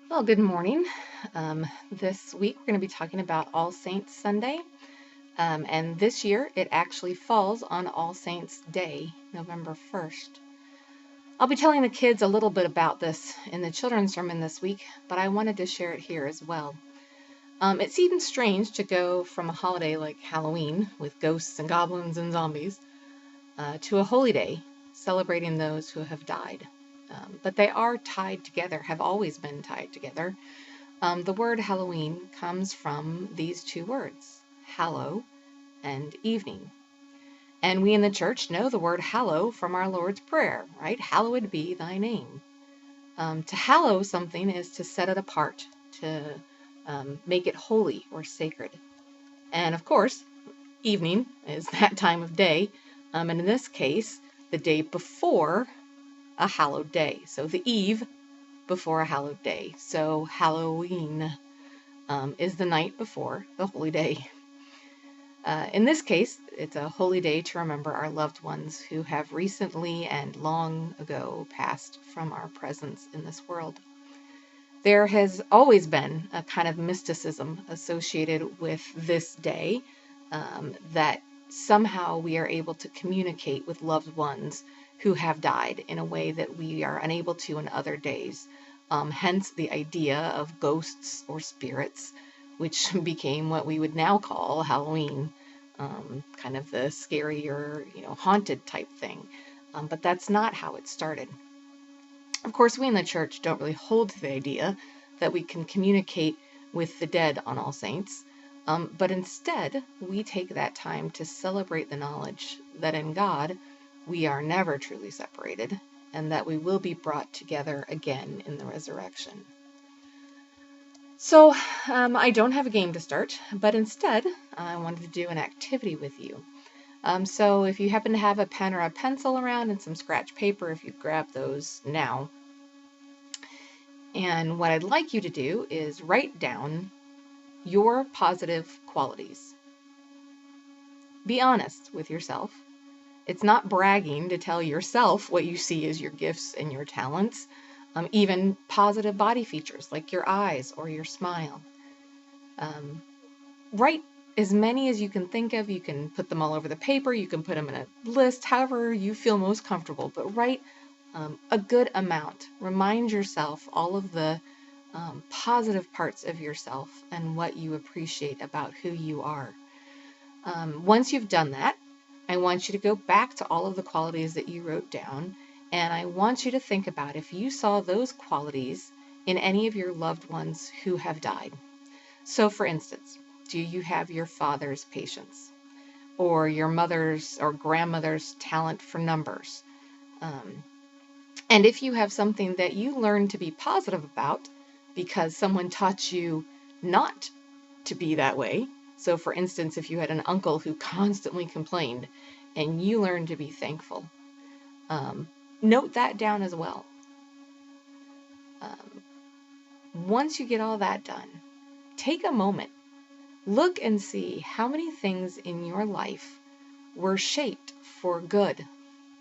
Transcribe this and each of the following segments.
Well, good morning. This week we're going to be talking about All Saints Sunday. And this year it actually falls on All Saints Day, November 1st. I'll be telling the kids a little bit about this in the children's sermon this week, but I wanted to share it here as well. It seems strange to go from a holiday like Halloween, with ghosts and goblins and zombies, to a holy day celebrating those who have died. But they are tied together, have always been tied together. The word Halloween comes from these two words, hallow and evening. And we in the church know the word hallow from our Lord's Prayer, right? Hallowed be thy name. To hallow something is to set it apart, to make it holy or sacred. And of course, evening is that time of day. And in this case, the day before a hallowed day. So the eve before a hallowed day. So Halloween is the night before the holy day. In this case, it's a holy day to remember our loved ones who have recently and long ago passed from our presence in this world. There has always been a kind of mysticism associated with this day, that somehow we are able to communicate with loved ones who have died in a way that we are unable to in other days. Hence the idea of ghosts or spirits, which became what we would now call Halloween, kind of the scarier, haunted type thing. But that's not how it started. Of course, we in the church don't really hold to the idea that we can communicate with the dead on All Saints, but instead we take that time to celebrate the knowledge that in God we are never truly separated, and that we will be brought together again in the resurrection. So I don't have a game to start, but instead I wanted to do an activity with you. So if you happen to have a pen or a pencil around and some scratch paper, if you grab those now. And what I'd like you to do is write down your positive qualities. Be honest with yourself. It's not bragging to tell yourself what you see as your gifts and your talents, even positive body features like your eyes or your smile. Write as many as you can think of. You can put them all over the paper. You can put them in a list, however you feel most comfortable. But write a good amount. Remind yourself all of the positive parts of yourself and what you appreciate about who you are. Once you've done that, I want you to go back to all of the qualities that you wrote down, and I want you to think about if you saw those qualities in any of your loved ones who have died. So, for instance, do you have your father's patience, or your mother's or grandmother's talent for numbers? And if you have something that you learned to be positive about because someone taught you not to be that way. So, for instance, if you had an uncle who constantly complained and you learned to be thankful, note that down as well. Once you get all that done, take a moment. Look and see how many things in your life were shaped for good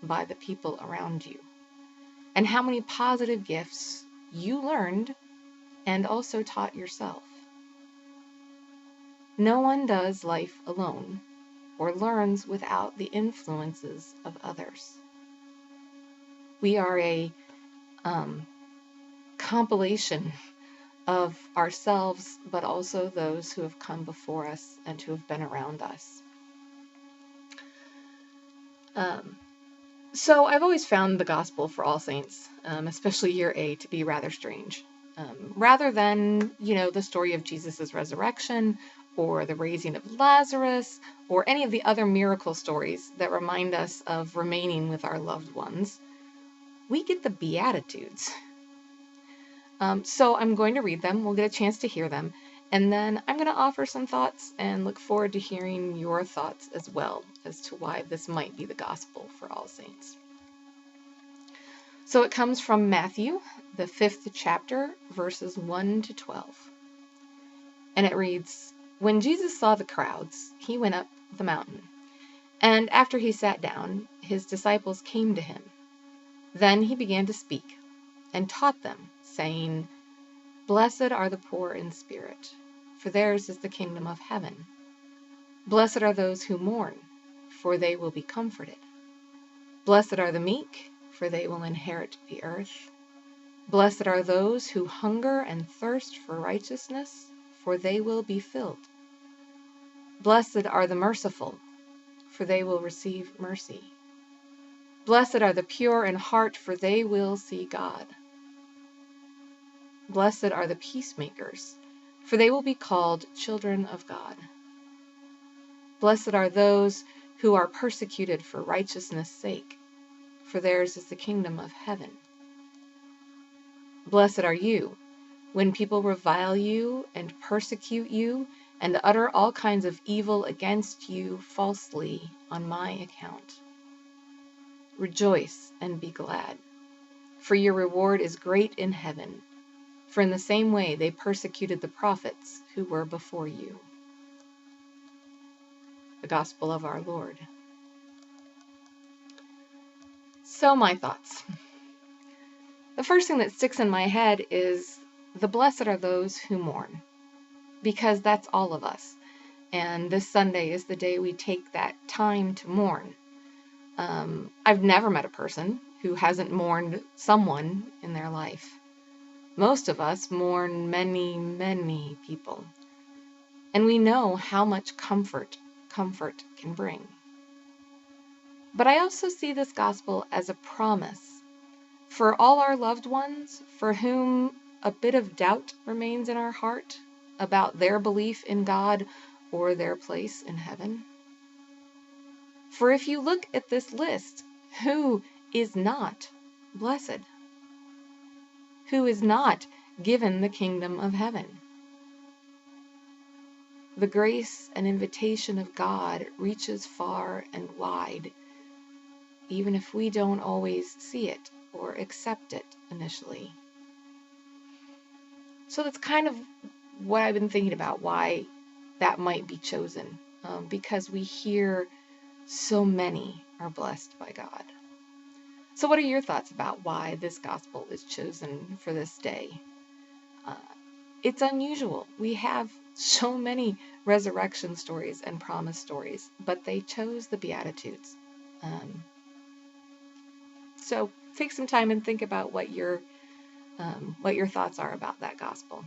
by the people around you, and how many positive gifts you learned and also taught yourself. No one does life alone or learns without the influences of others. We are a compilation of ourselves, but also those who have come before us and who have been around us. So I've always found the Gospel for All Saints, especially year A, to be rather strange. Rather than, the story of Jesus' resurrection or the raising of Lazarus or any of the other miracle stories that remind us of remaining with our loved ones, we get the Beatitudes. So I'm going to read them. We'll get a chance to hear them. And then I'm going to offer some thoughts and look forward to hearing your thoughts as well as to why this might be the Gospel for All Saints. So it comes from Matthew, the 5th chapter, verses 1 to 12. And it reads, "When Jesus saw the crowds, he went up the mountain. And after he sat down, his disciples came to him. Then he began to speak and taught them, saying, Blessed are the poor in spirit, for theirs is the kingdom of heaven. Blessed are those who mourn, for they will be comforted. Blessed are the meek, for they will inherit the earth. Blessed are those who hunger and thirst for righteousness, for they will be filled. Blessed are the merciful, for they will receive mercy. Blessed are the pure in heart, for they will see God. Blessed are the peacemakers, for they will be called children of God. Blessed are those who are persecuted for righteousness' sake, for theirs is the kingdom of heaven. Blessed are you, when people revile you and persecute you and utter all kinds of evil against you falsely on my account. Rejoice and be glad, for your reward is great in heaven, for in the same way they persecuted the prophets who were before you. The Gospel of our Lord. So my thoughts. The first thing that sticks in my head is the blessed are those who mourn, because that's all of us. And this Sunday is the day we take that time to mourn. I've never met a person who hasn't mourned someone in their life. Most of us mourn many, many people. And we know how much comfort can bring. But I also see this gospel as a promise for all our loved ones for whom a bit of doubt remains in our heart about their belief in God or their place in heaven. For if you look at this list, who is not blessed? Who is not given the kingdom of heaven? The grace and invitation of God reaches far and wide, even if we don't always see it or accept it initially. So that's kind of what I've been thinking about, why that might be chosen, because we hear so many are blessed by God. So what are your thoughts about why this gospel is chosen for this day? It's unusual. We have so many resurrection stories and promise stories, but they chose the Beatitudes. So take some time and think about what your thoughts are about that gospel.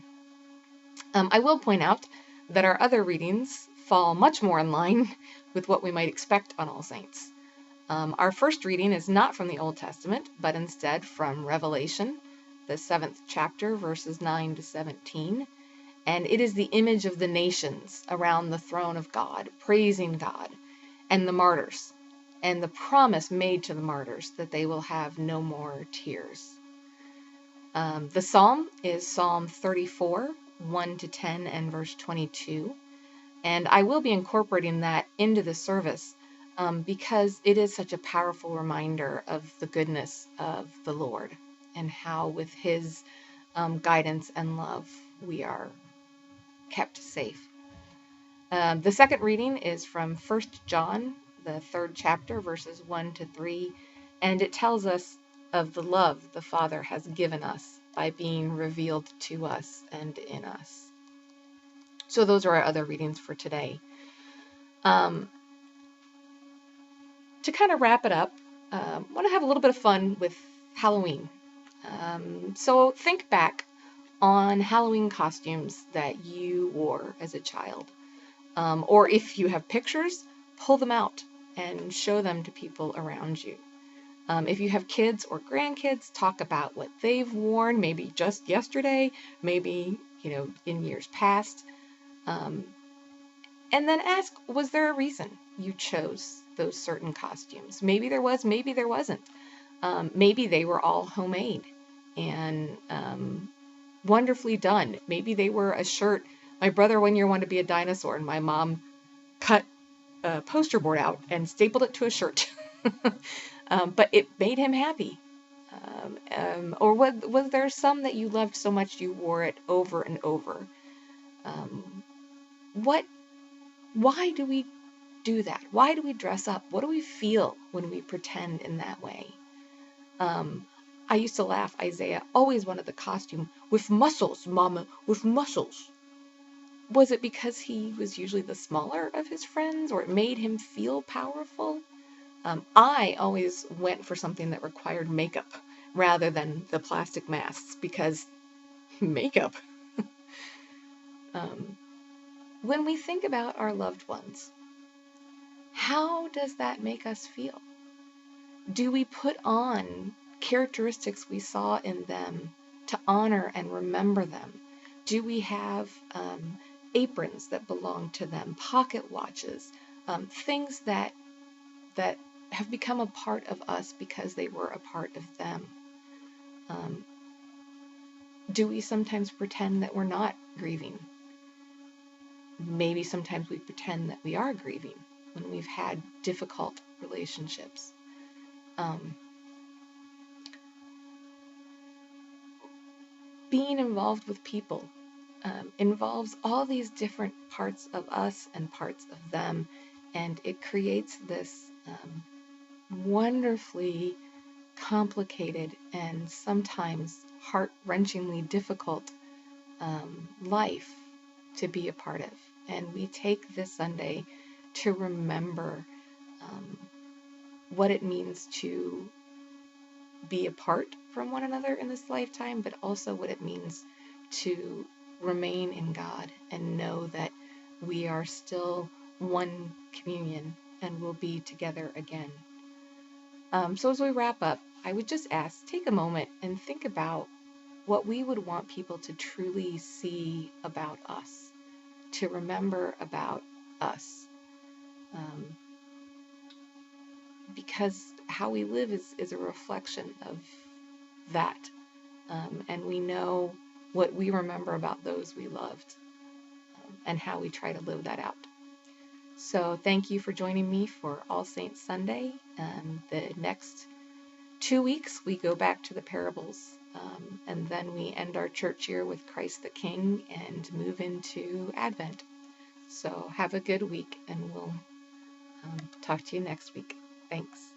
I will point out that our other readings fall much more in line with what we might expect on All Saints. Our first reading is not from the Old Testament, but instead from Revelation, the 7th chapter, verses 9 to 17. And it is the image of the nations around the throne of God, praising God, and the martyrs, and the promise made to the martyrs that they will have no more tears. The psalm is Psalm 34, 1 to 10, and verse 22. And I will be incorporating that into the service because it is such a powerful reminder of the goodness of the Lord and how with His guidance and love we are kept safe. The second reading is from 1 John, the 3rd chapter, verses 1 to 3, and it tells us of the love the Father has given us by being revealed to us and in us. So those are our other readings for today. To kind of wrap it up, I want to have a little bit of fun with Halloween. So think back on Halloween costumes that you wore as a child. Or if you have pictures, pull them out and show them to people around you. If you have kids or grandkids, talk about what they've worn, maybe just yesterday, maybe, in years past. And then ask, was there a reason you chose those certain costumes? Maybe there was, maybe there wasn't. Maybe they were all homemade and wonderfully done. Maybe they were a shirt. My brother one year wanted to be a dinosaur, and my mom cut a poster board out and stapled it to a shirt. But it made him happy. Or was there some that you loved so much you wore it over and over? Why do we do that? Why do we dress up? What do we feel when we pretend in that way? I used to laugh. Isaiah always wanted the costume with muscles, Mama, with muscles. Was it because he was usually the smaller of his friends, or it made him feel powerful? I always went for something that required makeup rather than the plastic masks, because makeup. When we think about our loved ones, how does that make us feel? Do we put on characteristics we saw in them to honor and remember them? Do we have aprons that belong to them, pocket watches, things that have become a part of us because they were a part of them? Do we sometimes pretend that we're not grieving? Maybe sometimes we pretend that we are grieving when we've had difficult relationships. Being involved with people involves all these different parts of us and parts of them, and it creates this wonderfully complicated and sometimes heart-wrenchingly difficult life to be a part of. And we take this Sunday to remember what it means to be apart from one another in this lifetime, but also what it means to remain in God and know that we are still one communion and will be together again. So as we wrap up, I would just ask, take a moment and think about what we would want people to truly see about us, to remember about us. Because how we live is a reflection of that. And we know what we remember about those we loved, and how we try to live that out. So thank you for joining me for All Saints Sunday. The next 2 weeks we go back to the parables, and then we end our church year with Christ the King and move into Advent. So have a good week, and we'll talk to you next week. Thanks.